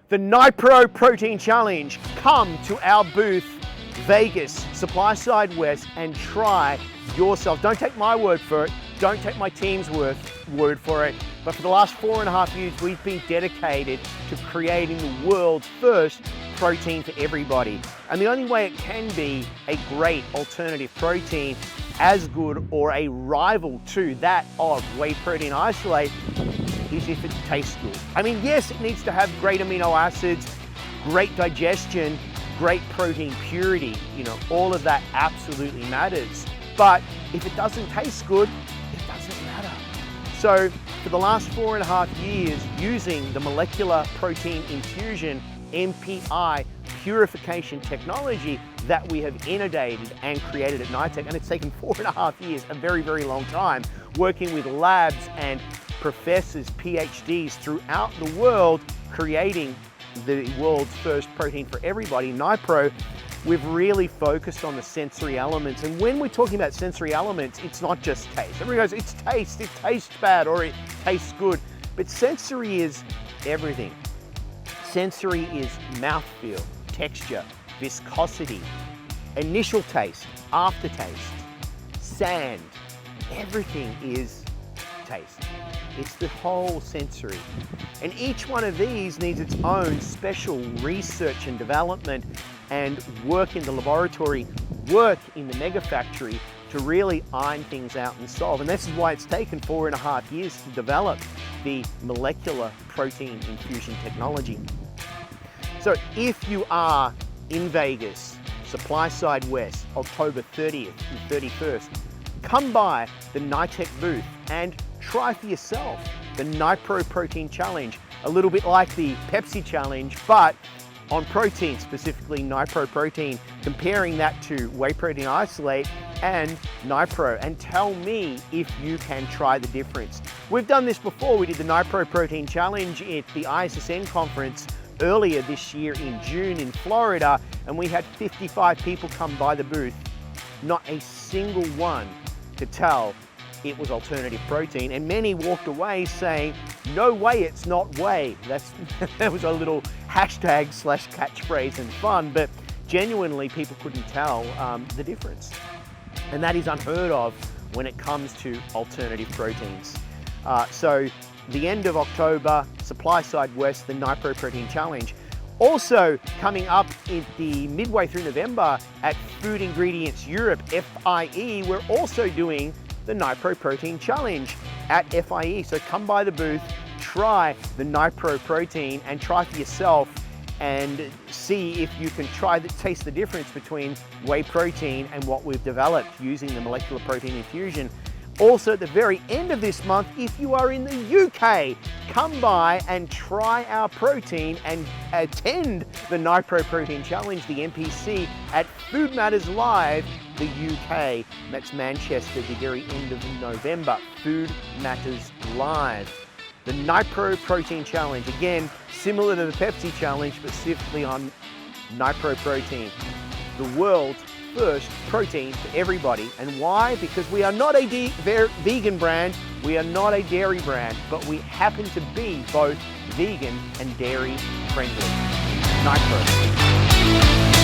the NiHPRO Protein Challenge. Come to our booth, Vegas, Supply Side West, and try yourself. Don't take my word for it. Don't take my team's word for it. But for the last 4.5 years, we've been dedicated to creating the world's first protein for everybody. And the only way it can be a great alternative protein, as good or a rival to that of whey protein isolate, is if it tastes good. I mean, yes, it needs to have great amino acids, great digestion, great protein purity, all of that absolutely matters. But if it doesn't taste good, it doesn't matter. So for the last 4.5 years, using the molecular protein infusion MPI purification technology that we have innovated and created at NiHTEK, and it's taken 4.5 years, a very, very long time, working with labs and professors, PhDs throughout the world, creating the world's first protein for everybody, NiHPRO. We've really focused on the sensory elements. And when we're talking about sensory elements, it's not just taste. Everybody goes, it's taste, it tastes bad, or it tastes good. But sensory is everything. Sensory is mouthfeel, texture, viscosity, initial taste, aftertaste, sand. Everything is taste. It's the whole sensory. And each one of these needs its own special research and development and work in the laboratory, work in the mega factory to really iron things out and solve. And this is why it's taken 4.5 years to develop the molecular protein infusion technology. So if you are in Vegas, Supply Side West, October 30th and 31st, come by the NiHTEK booth and try for yourself the NiHPRO Protein Challenge, a little bit like the Pepsi Challenge, but on protein, specifically NiHPRO Protein, comparing that to whey protein isolate and NiHPRO, and tell me if you can try the difference. We've done this before. We did the NiHPRO Protein Challenge at the ISSN conference earlier this year in June in Florida, and we had 55 people come by the booth. Not a single one could tell it was alternative protein, and many walked away saying, no way, it's not whey. That was a little hashtag / catchphrase and fun, but genuinely people couldn't tell the difference. And that is unheard of when it comes to alternative proteins. So the end of October, Supply Side West, the NiHPRO Protein Challenge. Also coming up in the midway through November at Food Ingredients Europe, FIE, we're also doing the NiHPRO Protein Challenge at FIE. So come by the booth, try the NiHPRO Protein and try for yourself and see if you can taste the difference between whey protein and what we've developed using the molecular protein infusion. Also at the very end of this month, if you are in the UK, come by and try our protein and attend the NiHPRO Protein Challenge, the NPC, at Food Matters Live, the UK. That's Manchester, the very end of November. Food Matters Live. The NiHPRO Protein Challenge, again, similar to the Pepsi Challenge, specifically on NiHPRO Protein. The world's first protein for everybody. And why? Because we are not a vegan brand, we are not a dairy brand, but we happen to be both vegan and dairy friendly. NiHPRO.